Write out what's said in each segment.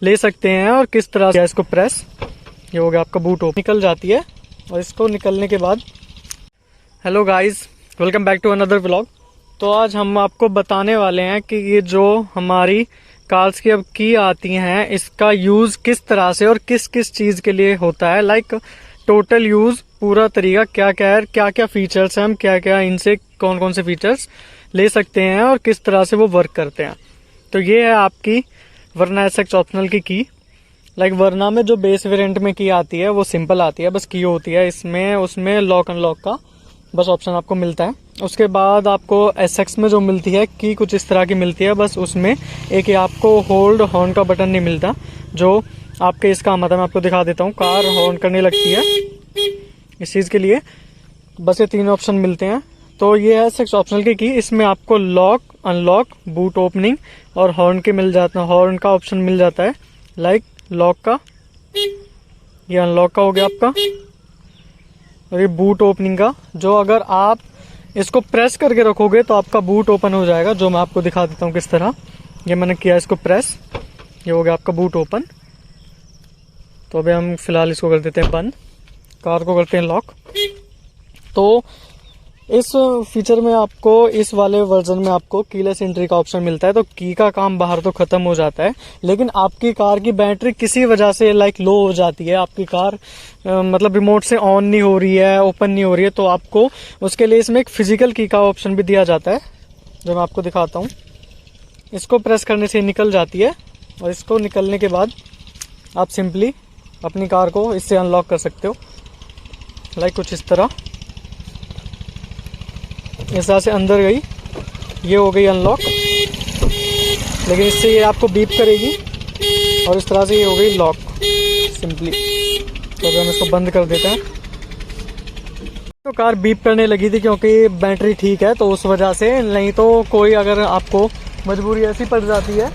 ले सकते हैं और किस तरह से इसको प्रेस, ये हो गया आपका बूट ओपन, निकल जाती है। और इसको निकलने के बाद, hello guys, welcome back to another vlog. तो आज हम आपको बताने वाले हैं कि ये जो हमारी कार्स की अब की आती हैं, इसका यूज़ किस तरह से और किस किस चीज़ के लिए होता है, लाइक टोटल यूज़, पूरा तरीका क्या क्या है, क्या क्या फीचर्स हैं, हम क्या क्या इनसे कौन कौन से फीचर्स ले सकते हैं और किस तरह से वो वर्क करते हैं। तो ये है आपकी वरना एसएक्स ऑप्शनल की लाइक वरना में जो बेस वेरिएंट में की आती है वो सिंपल आती है, बस की होती है। इसमें उसमें लॉक अनलॉक का बस ऑप्शन आपको मिलता है। उसके बाद आपको एसएक्स में जो मिलती है की कुछ इस तरह की मिलती है, बस उसमें एक ही आपको होल्ड हॉर्न का बटन नहीं मिलता, जो आपके इसका मतलब मैं आपको दिखा देता हूँ। कार हॉर्न करने लगती है, इस चीज़ के लिए बस ये तीन ऑप्शन मिलते हैं। तो ये है एसएक्स ऑप्शनल की, इसमें आपको लॉक, अनलॉक, बूट ओपनिंग और हॉर्न के मिल जाता है, हॉर्न का ऑप्शन मिल जाता है। लाइक लॉक का, ये अनलॉक का हो गया आपका, और ये बूट ओपनिंग का, जो अगर आप इसको प्रेस करके रखोगे तो आपका बूट ओपन हो जाएगा, जो मैं आपको दिखा देता हूँ किस तरह। ये मैंने किया इसको प्रेस, ये हो गया आपका बूट ओपन। तो अभी हम फिलहाल इसको कर देते हैं बंद, कार को करते हैं लॉक। तो इस फीचर में आपको, इस वाले वर्जन में आपको कीलेस एंट्री का ऑप्शन मिलता है। तो की का काम बाहर तो खत्म हो जाता है, लेकिन आपकी कार की बैटरी किसी वजह से लाइक लो हो जाती है, आपकी कार मतलब रिमोट से ऑन नहीं हो रही है, ओपन नहीं हो रही है, तो आपको उसके लिए इसमें एक फिजिकल की का ऑप्शन भी दिया जाता है, जो मैं आपको दिखाता हूँ। इसको प्रेस करने से निकल जाती है, और इसको निकलने के बाद आप सिंपली अपनी कार को इससे अनलॉक कर सकते हो, लाइक कुछ इस तरह। इस तरह से अंदर गई, ये हो गई अनलॉक, लेकिन इससे ये आपको बीप करेगी, और इस तरह से ये हो गई लॉक सिंपली। तो अगर हम इसको बंद कर देते हैं, तो कार बीप करने लगी थी क्योंकि बैटरी ठीक है, तो उस वजह से। नहीं तो कोई अगर आपको मजबूरी ऐसी पड़ जाती है,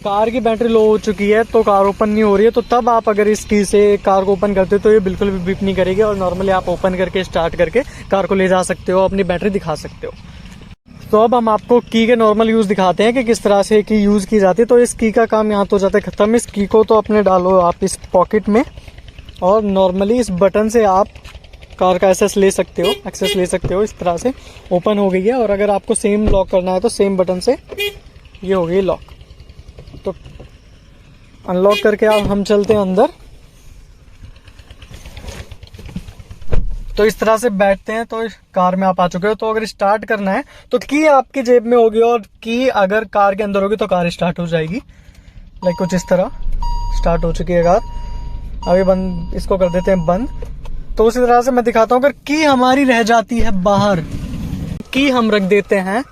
कार की बैटरी लो हो चुकी है तो कार ओपन नहीं हो रही है, तो तब आप अगर इस की से कार को ओपन करते हो तो ये बिल्कुल भी बीप नहीं करेगी, और नॉर्मली आप ओपन करके स्टार्ट करके कार को ले जा सकते हो, अपनी बैटरी दिखा सकते हो। तो अब हम आपको की के नॉर्मल यूज़ दिखाते हैं कि किस तरह से की यूज़ की जाती है। तो इस की का काम यहाँ तो हो जाता है खत्म। इस की को तो अपने डालो आप इस पॉकेट में, और नॉर्मली इस बटन से आप कार का एक्सेस ले सकते हो। इस तरह से ओपन हो गई है, और अगर आपको सेम लॉक करना है तो सेम बटन से ये हो गई लॉक। तो अनलॉक करके अब हम चलते हैं अंदर। तो इस तरह से बैठते हैं, तो कार में आप आ चुके हो। तो अगर स्टार्ट करना है तो की आपकी जेब में होगी, और की अगर कार के अंदर होगी तो कार स्टार्ट हो जाएगी, लाइक कुछ इस तरह। स्टार्ट हो चुकी है कार, अभी बंद, इसको कर देते हैं बंद। तो उसी तरह से मैं दिखाता हूँ, अगर की हमारी रह जाती है बाहर, की हम रख देते हैं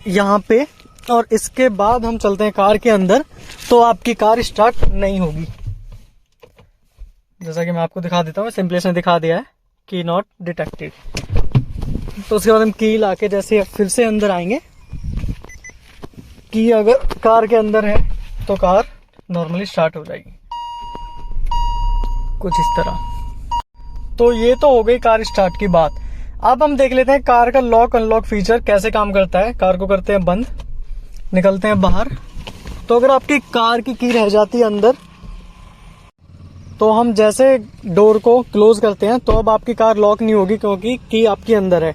यहाँ पे, और इसके बाद हम चलते हैं कार के अंदर, तो आपकी कार स्टार्ट नहीं होगी। जैसा कि मैं आपको दिखा देता हूँ, सिंपलेस ने दिखा दिया है की नॉट डिटेक्टेड। तो उसके बाद हम की लाके जैसे फिर से अंदर आएंगे, की अगर कार के अंदर है तो कार नॉर्मली स्टार्ट हो जाएगी, कुछ इस तरह। तो ये तो हो गई कार स्टार्ट की बात। अब हम देख लेते हैं कार का लॉक अनलॉक फीचर कैसे काम करता है। कार को करते हैं बंद, निकलते हैं बाहर। तो अगर आपकी कार की रह जाती है अंदर, तो हम जैसे डोर को क्लोज करते हैं, तो अब आपकी कार लॉक नहीं होगी क्योंकि की आपके अंदर है।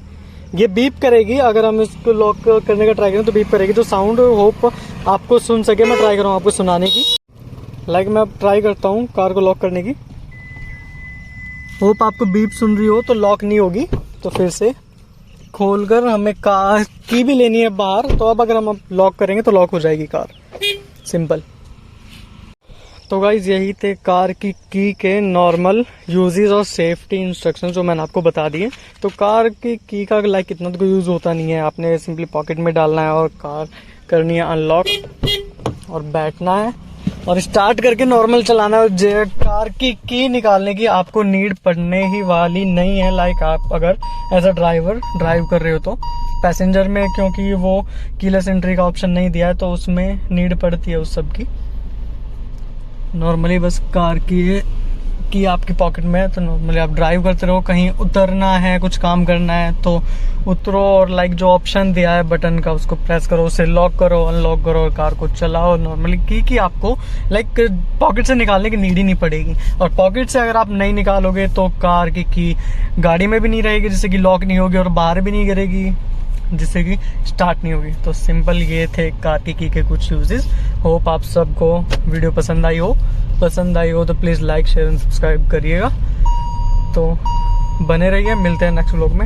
ये बीप करेगी, अगर हम इसको लॉक करने का ट्राई करें तो बीप करेगी, जो साउंड होप आपको सुन सके। मैं ट्राई कर रहा हूँ आपको सुनाने की, लाइक मैं अब ट्राई करता हूँ कार को लॉक करने की, होप आपको बीप सुन रही हो। तो लॉक नहीं होगी, तो फिर से खोलकर हमें कार की भी लेनी है बाहर। तो अब अगर हम लॉक करेंगे तो लॉक हो जाएगी कार, सिंपल। तो गाइज यही थे कार की के नॉर्मल यूजेस और सेफ्टी इंस्ट्रक्शन जो मैंने आपको बता दिए। तो कार की का लाइक इतना तो यूज होता नहीं है, आपने सिंपली पॉकेट में डालना है और कार करनी है अनलॉक, और बैठना है और स्टार्ट करके नॉर्मल चलाना है। कार की निकालने की आपको नीड पड़ने ही वाली नहीं है। लाइक आप अगर एज अ ड्राइवर ड्राइव कर रहे हो, तो पैसेंजर में क्योंकि वो कीलेस एंट्री का ऑप्शन नहीं दिया है, तो उसमें नीड पड़ती है उस सब की। नॉर्मली बस कार की की आपकी पॉकेट में है, तो नॉर्मली आप ड्राइव करते रहो, कहीं उतरना है, कुछ काम करना है तो उतरो और लाइक जो ऑप्शन दिया है बटन का उसको प्रेस करो, उसे लॉक करो, अनलॉक करो और कार को चलाओ। नॉर्मली की आपको लाइक पॉकेट से निकालने की नीड ही नहीं पड़ेगी। और पॉकेट से अगर आप नहीं निकालोगे तो कार की गाड़ी में भी नहीं रहेगी, जिससे कि लॉक नहीं होगी, और बाहर भी नहीं गिरेगी, जिससे कि स्टार्ट नहीं होगी। तो सिंपल ये थे कार की के कुछ यूजेस। होप आप सबको वीडियो पसंद आई हो तो please like share and subscribe करिएगा। तो बने रहिए, मिलते हैं नेक्स्ट व्लॉग में।